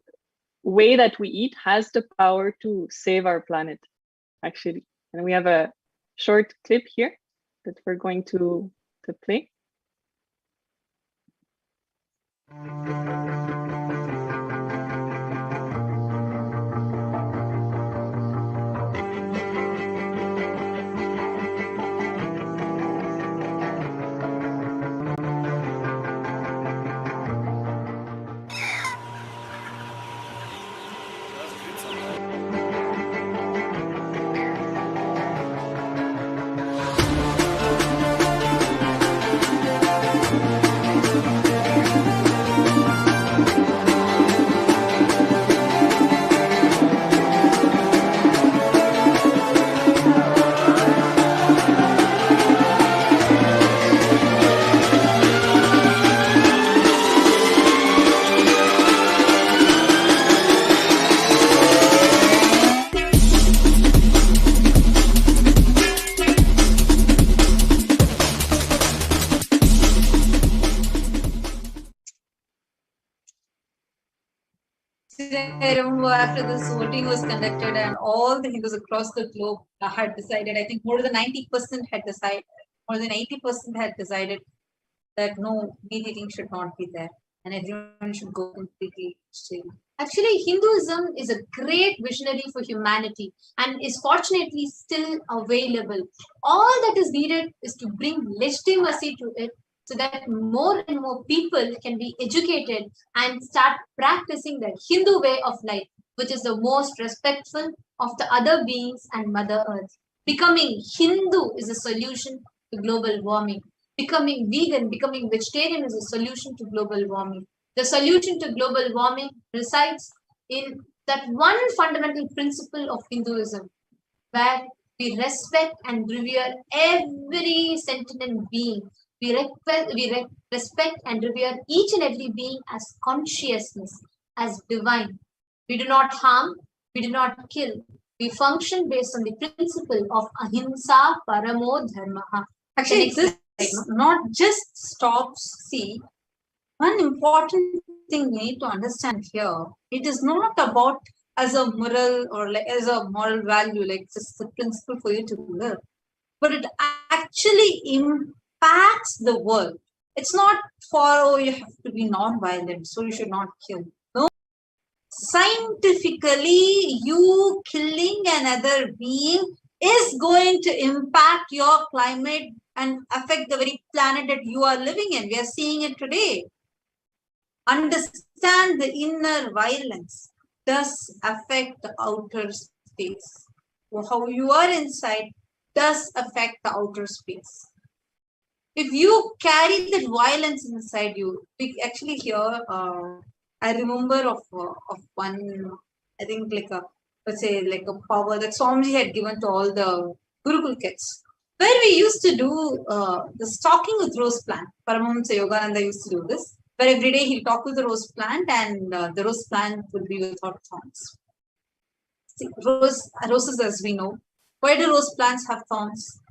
way that we eat has the power to save our planet, actually. And we have a short clip here that we're going to play. I remember after this voting was conducted and all the Hindus across the globe had decided, I think more than 90% had decided, more than 80% had decided that no, meat eating should not be there and everyone should go completely vegetarian. Actually, Hinduism is a great visionary for humanity and is fortunately still available. All that is needed is to bring legitimacy to it so that more and more people can be educated and start practicing the Hindu way of life, which is the most respectful of the other beings and Mother Earth. Becoming Hindu is a solution to global warming. Becoming vegan, becoming vegetarian is a solution to global warming. The solution to global warming resides in that one fundamental principle of Hinduism, where we respect and revere every sentient being. We respect and revere each and every being as consciousness, as divine. We do not harm, we do not kill. We function based on the principle of ahimsa paramo dharma. Actually, this not just stops. See, one important thing we need to understand here, it is not about as a moral or like as a moral value, like just a principle for you to live, but it actually impacts the world. It's not for, oh, you have to be non-violent, so you should not kill. No, scientifically, you killing another being is going to impact your climate and affect the very planet that you are living in. We are seeing it today. Understand the inner violence does affect the outer space. How you are inside does affect the outer space. If you carry that violence inside you, we actually here, I remember of one, I think like a, let's say like a power that Swamiji had given to all the Gurukul kids, where we used to do the stalking with rose plant. Paramahamsa Yogananda used to do this, where every day he'll talk with the rose plant and the rose plant will be without thorns. See, roses, as we know, why do rose plants have thorns?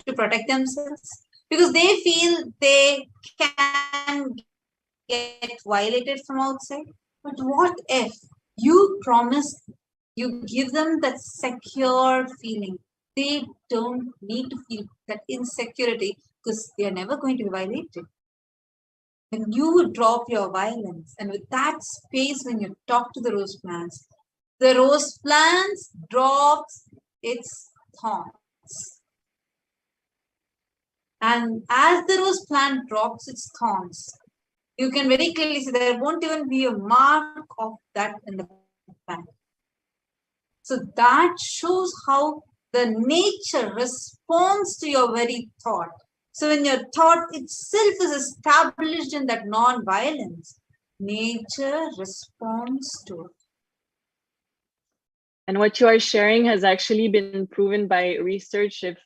To protect themselves, because they feel they can get violated from outside. But what if you promise, you give them that secure feeling? They don't need to feel that insecurity because they are never going to be violated. When you drop your violence and with that space, when you talk to the rose plants drops its thorns. And as the rose plant drops its thorns, you can very clearly see there won't even be a mark of that in the plant. So that shows how the nature responds to your very thought. So when your thought itself is established in that non-violence, nature responds to it. And what you are sharing has actually been proven by research. If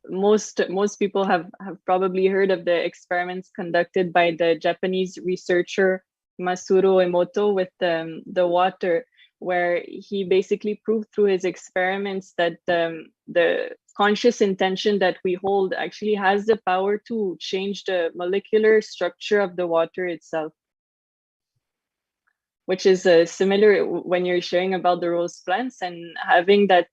most people have probably heard of the experiments conducted by the Japanese researcher Masaru Emoto with the water, where he basically proved through his experiments that the conscious intention that we hold actually has the power to change the molecular structure of the water itself, which is similar when you're sharing about the rose plants and having that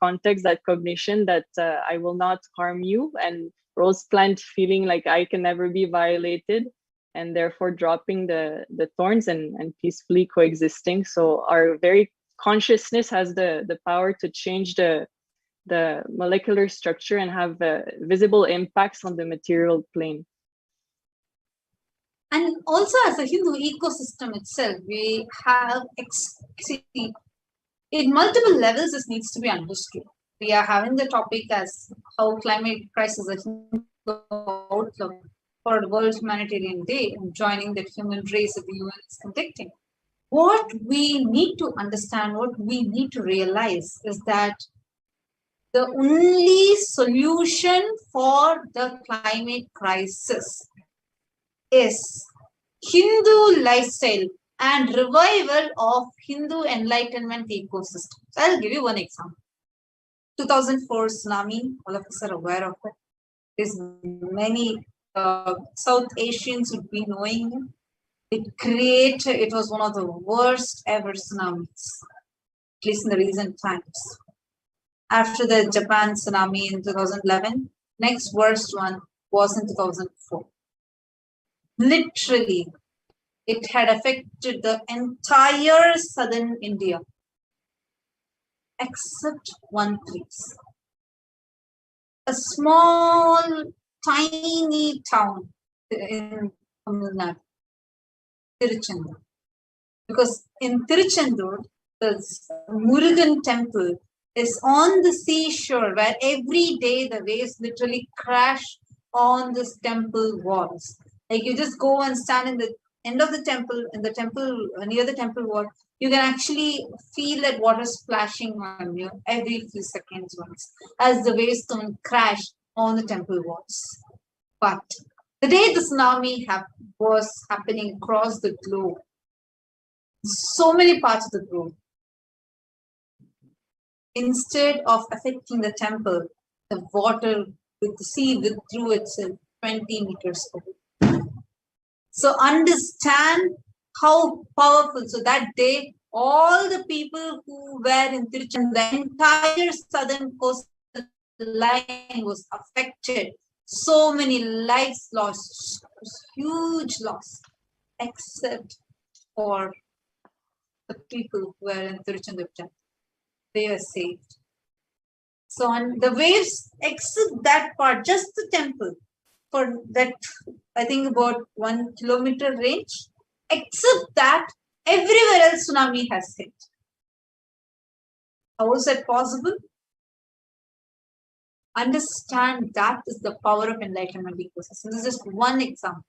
context, that cognition that I will not harm you, and rose plant feeling like I can never be violated, and therefore dropping the thorns and peacefully coexisting. So our very consciousness has the power to change the molecular structure and have visible impacts on the material plane. And also as a Hindu ecosystem itself, we have, in multiple levels, this needs to be understood. We are having the topic as how climate crisis is a outlook for the World Humanitarian Day and joining that human race that the UN is conducting. What we need to understand, what we need to realize is that the only solution for the climate crisis is Hindu lifestyle and revival of Hindu enlightenment ecosystem. So I'll give you one example. 2004 tsunami, all of us are aware of it. There's many South Asians would be knowing it. It was one of the worst ever tsunamis, at least in the recent times. After the Japan tsunami in 2011, next worst one was in 2004. Literally, it had affected the entire southern India, except one place. A small, tiny town in Tamil Nadu, Tiruchendur. Because in Tiruchendur, the Murugan temple is on the seashore where every day the waves literally crash on this temple walls. Like you just go and stand in the end of the temple, near the temple wall, you can actually feel that water splashing on you every few seconds once as the waves come and crash on the temple walls. But the day the tsunami was happening across the globe, so many parts of the globe, instead of affecting the temple, the water with the sea withdrew itself 20 meters away. So understand how powerful. So that day, all the people who were in Tiruchendur, the entire southern coastal line was affected. So many lives lost, huge loss, except for the people who were in Tiruchendur temple. They were saved. So on the waves except that part, just the temple, for that I think about 1 kilometer range, except that everywhere else tsunami has hit. How is that possible? Understand that is the power of enlightenment ecosystem. This is just one example.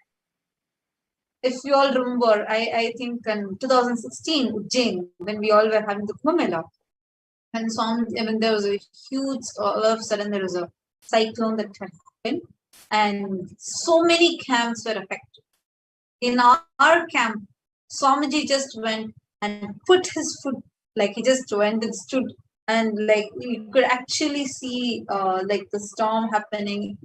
If you all remember, I think in 2016, Ujjain, when we all were having the Kumbh Mela, and there was a huge, all of a sudden there was a cyclone that happened, and so many camps were affected. In our camp, Swamiji just went and put his foot, like he just went and stood, and like you could actually see like the storm happening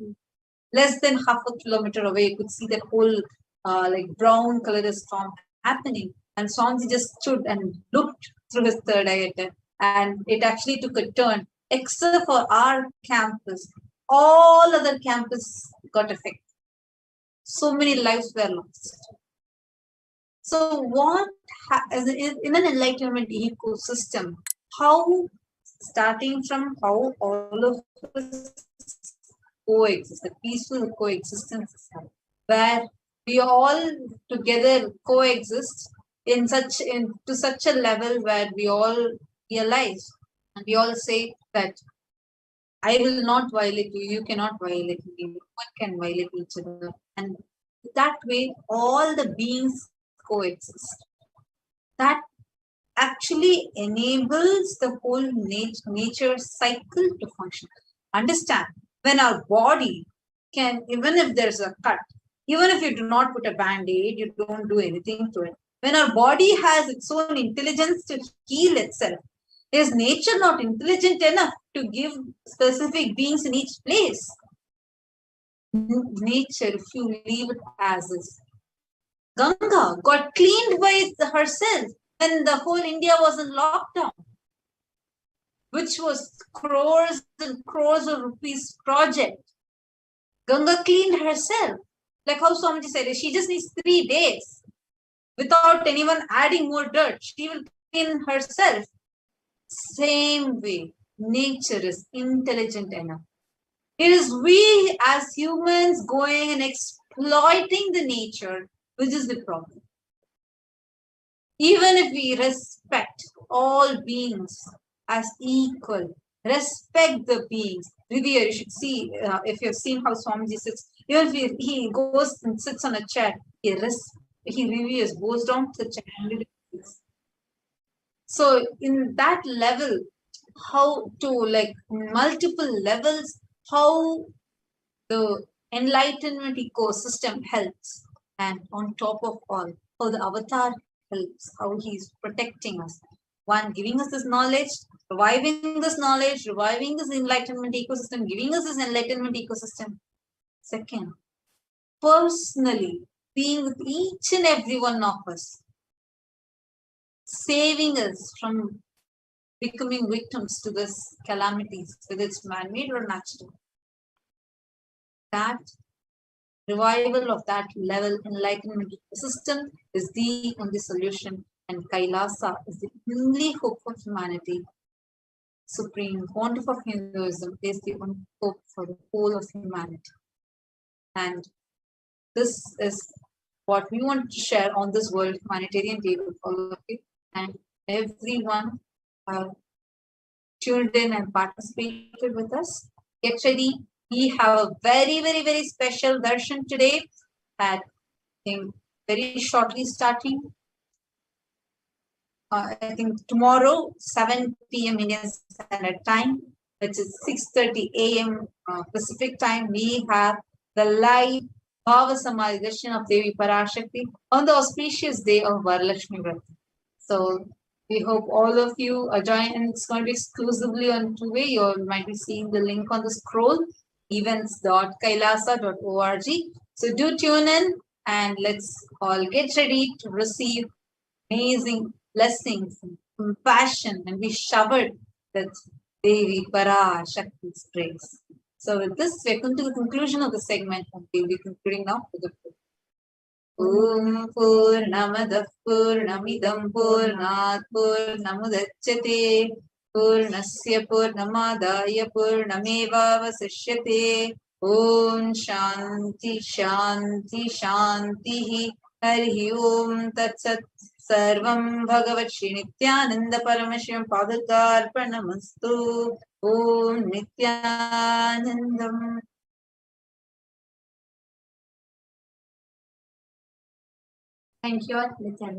less than half a kilometer away. You could see that whole like brown colored storm happening, and Swamiji just stood and looked through his third eye at it. And it actually took a turn, except for our campus. All other campuses got affected. So many lives were lost. So what, in an enlightenment ecosystem, how, starting from how all of us coexist, the peaceful coexistence, where we all together coexist to such a level where we all realize and we all say that I will not violate you, you cannot violate me, no one can violate each other. And that way, all the beings coexist. That actually enables the whole nature cycle to function. Understand, when our body can, even if there's a cut, even if you do not put a band-aid, you don't do anything to it. When our body has its own intelligence to heal itself, is nature not intelligent enough to give specific beings in each place? Nature, if you leave it as is. Ganga got cleaned by herself when the whole India was in lockdown, which was crores and crores of rupees project. Ganga cleaned herself. Like how Swamiji said, she just needs 3 days without anyone adding more dirt. She will clean herself. Same way, nature is intelligent enough. It is we as humans going and exploiting the nature, which is the problem. Even if we respect all beings as equal, respect the beings, revere, you should see, if you've seen how Swamiji sits, even if he goes and sits on a chair, he reveres, goes down to the chair and reveres. So in that level, how to, like, multiple levels, how the enlightenment ecosystem helps, and on top of all, how the avatar helps, how he's protecting us. One, giving us this knowledge, reviving this knowledge, reviving this enlightenment ecosystem, giving us this enlightenment ecosystem. Second, personally, being with each and every one of us, saving us from becoming victims to this calamities, whether it's man-made or natural. That revival of that level enlightenment system is the only solution, and Kailasa is the only hope for humanity. Supreme fount of Hinduism is the only hope for the whole of humanity. And this is what we want to share on this World Humanitarian Day with all of you, and everyone tuned in and participated with us. Get ready. We have a very, very, very special darshan today at, I think, very shortly starting. I think tomorrow, 7 p.m. Indian Standard Time, which is 6:30 a.m. Pacific Time, we have the live Bhava Samadhi darshan of Devi Parashakti on the auspicious day of Varalakshmi Vrata. So we hope all of you join, and it's going to be exclusively on two-way. You might be seeing the link on the scroll, events.kailasa.org. So do tune in, and let's all get ready to receive amazing blessings and compassion and be showered with Devi Parashakti's praise. So with this, we come to the conclusion of the segment, and we'll be concluding now with the prayer. Om Purnamadah Purnamidam Purnat Purnamudachyate Purnasya Purnamadaya Purnamevavasishyate. Om Shanti Shanti Shanti Hari Om Tat Sat. Sarvam Bhagavat Shri Nithyananda Paramashivam Padakarpanamastu. Om Nithyanandam. Thank you, Nithyananda.